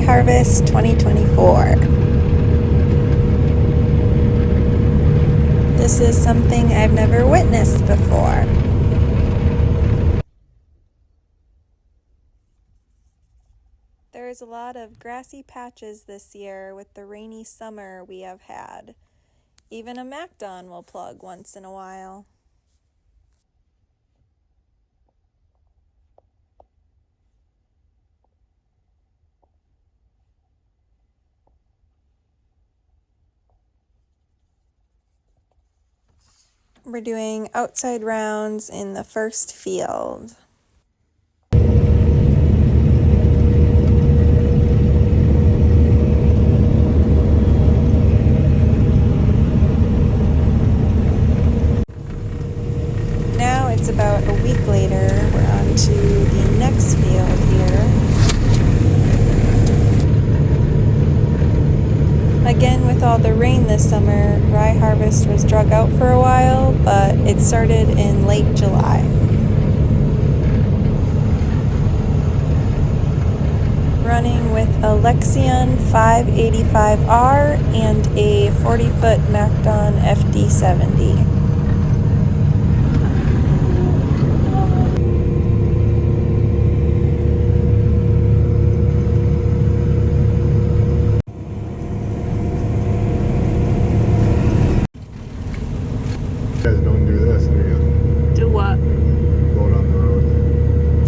Rye Harvest 2024. This is something I've never witnessed before. There's a lot of grassy patches this year with the rainy summer we have had. Even a MacDon will plug once in a while. We're doing outside rounds in the first field. Now it's about a week later. We're on to the next field here. Again, with all the rain this summer, Rye Harvest was drug out for a while, but it started in late July. Running with a Lexion 585R and a 40-foot MacDon FD70. You guys don't do this, do you? Do what? Go down the road.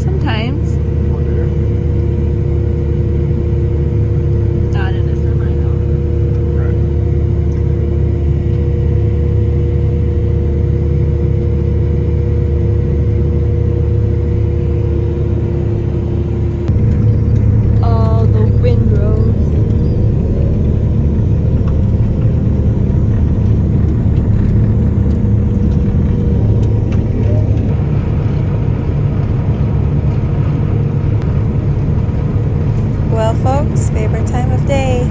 Sometimes. Oh, do you? Not in a semi, though. Right. All the windrows. Well, folks, favorite time of day.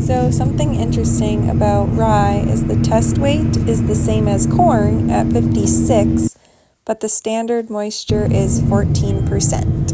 So something interesting about rye is the test weight is the same as corn at 56, but the standard moisture is 14%.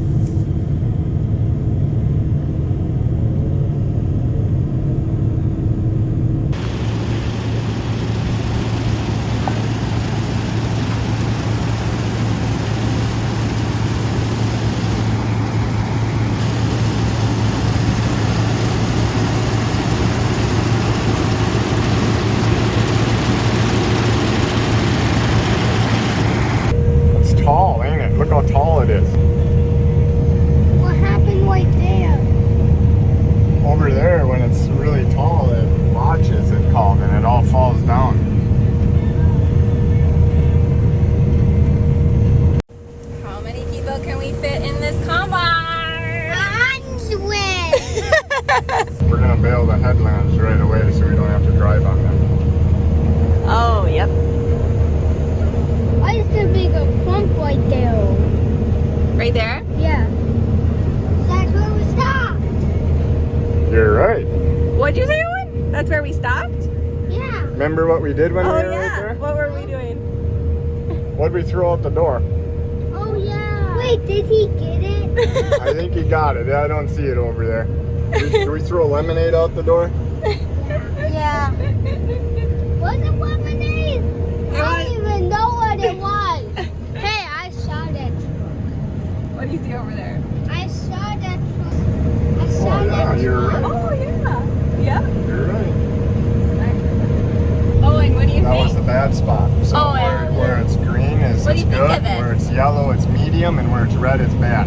It's tall, ain't it? Look how tall it is. What happened right there? Over there, when it's really tall, it launches, it called, and it all falls down. How many people can we fit in this combine? 100! We're gonna bail the headlands right away so we don't have to drive on them. Oh, yep. Why is there a bigger clump right there? Right there? Yeah. That's where we stopped. You're right. What'd you say, Owen? That's where we stopped? Yeah. Remember what we did when we were right there? What were we doing? What'd we throw out the door? Oh, yeah. Wait, did he get it? I think he got it. I don't see it over there. Did we throw lemonade out the door? Yeah. Was it lemonade? I don't even know what it was. Hey, I saw that truck. What do you see over there? I saw that truck. I saw Oh, yeah, that you're truck. right. Oh, yeah. Yep. You're right. Owen, what do you That was the think? bad spot. So Oh, yeah. where it's green is What do it's you think good, of it? where it's yellow it's medium, and where it's red it's bad.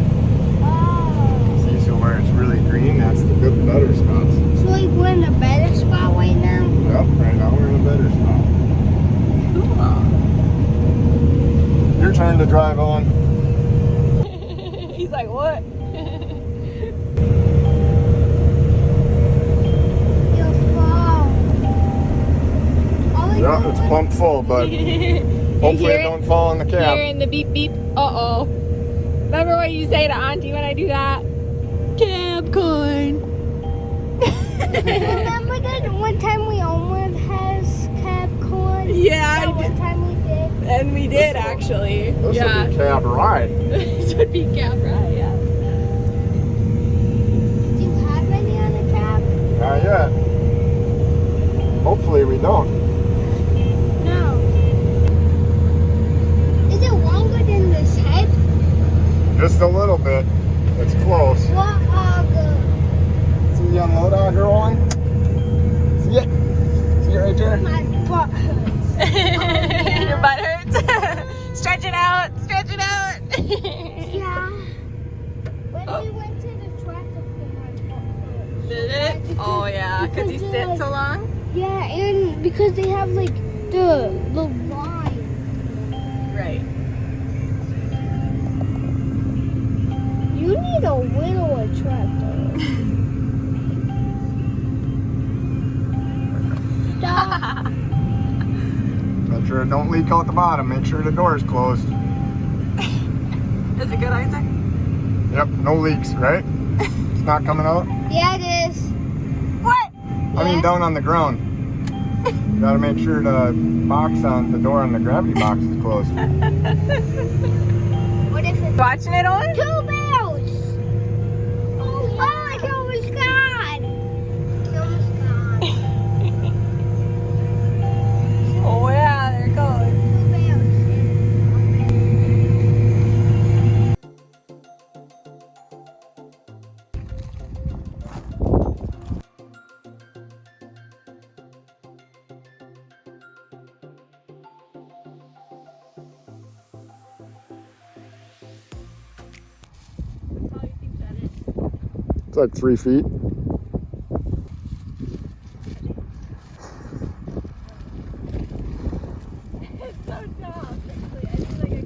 Oh. See, so where it's really green, that's the good better spots. So like we're in a better spot right now? Yep, right now we're in a better spot. Cool. Your turn to drive on. He's like, what? You're full. Yeah, it's pumped full, but hopefully it don't fall in the cab. Hearing the beep beep. Uh-oh. Remember what you say to Auntie when I do that? Cab corn. Remember remember that one time we almost has kept corn? Yeah, That one time we did. and we did actually. This Yeah. would be cab rye. This would be Cap Rye, yeah. Do you have any on the cab? Not yet. Hopefully we don't. No. Is it longer than this head? Just a little bit. It's close. What are the... See the unload auger on? See it? See it right there? My butt hurts. Your butt hurts? Stretch it out, stretch it out. Yeah. When we went to the tractor pull, my butt hurts. Did it? Oh yeah, because you sit so long? Yeah, and because they have like the line. Right. You need a widower tractor. Stop. Make sure it don't leak out the bottom. Make sure the door's closed. Is it good, Isaac? Yep, no leaks, right? It's not coming out? Yeah, it is. What? I mean down on the ground. You gotta make sure the box on the door on the gravity box is closed. What if it's Watching it on? 2 bells? Oh, it's almost gone. It's almost gone. Oh yeah, there it goes. 2 bells. It's like 3 feet. It's so dumb. Actually, I feel like I can...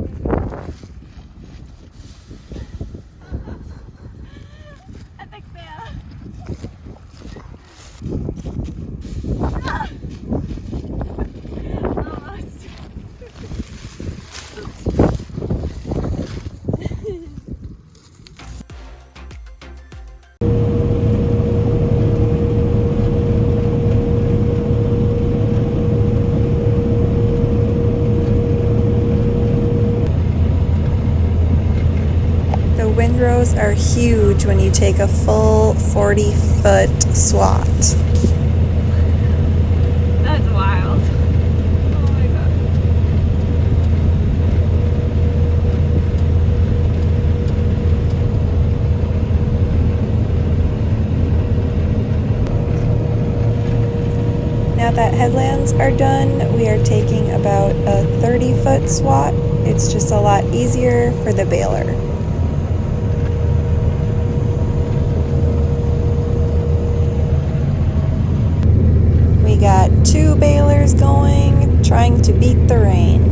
Epic fail. Almost. The windrows are huge when you take a full 40-foot swat. That's wild. Oh my god. Now that headlands are done, we are taking about a 30-foot swat. It's just a lot easier for the baler. We got 2 balers going, trying to beat the rain.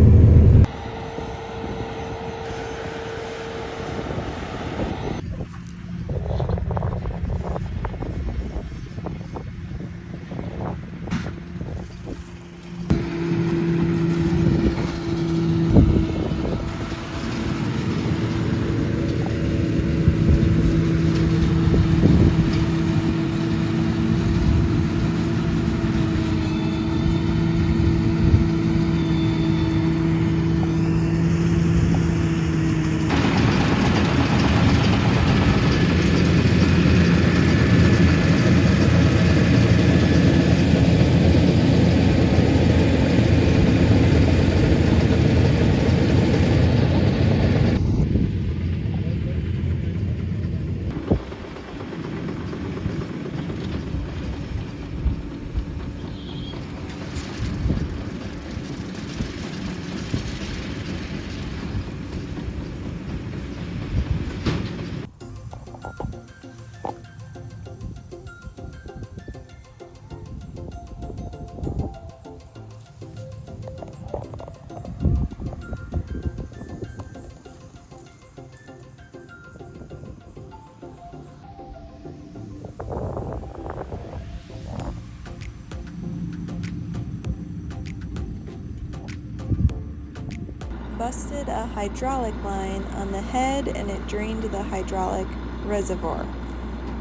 Busted a hydraulic line on the head and it drained the hydraulic reservoir.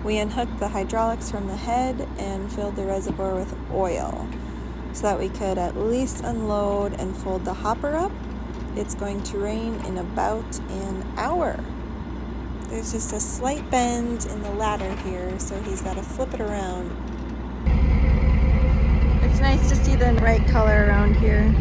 We unhooked the hydraulics from the head and filled the reservoir with oil so that we could at least unload and fold the hopper up. It's going to rain in about an hour. There's just a slight bend in the ladder here, so he's got to flip it around. It's nice to see the right color around here.